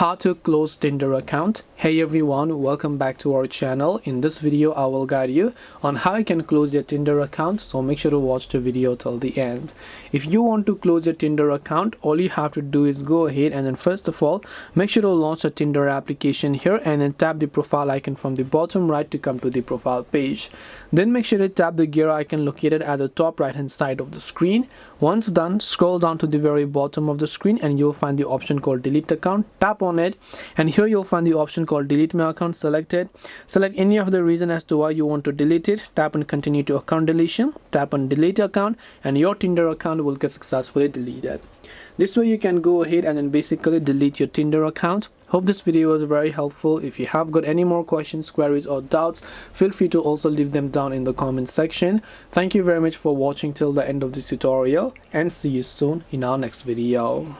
How to close Tinder account. Hey everyone, welcome back to our channel. In this video I will guide you on how you can close your Tinder account, so make sure to watch the video till the end. If you want to close your Tinder account, all you have to do is go ahead and then first of all make sure to launch a Tinder application here and then tap the profile icon from the bottom right to come to the profile page. Then make sure to tap the gear icon located at the top right hand side of the screen. Once done, scroll down to the very bottom of the screen and you'll find the option called delete account. Tap on it and here you'll find the option called delete my account. Select any of the reason as to why you want to delete it. Tap on continue to account deletion. Tap on delete account and your Tinder account will get successfully deleted. This way you can go ahead and then basically delete your Tinder account. Hope this video was very helpful. If you have got any more questions, queries or doubts, feel free to also leave them down in the comment section. Thank you very much for watching till the end of this tutorial and see you soon in our next video.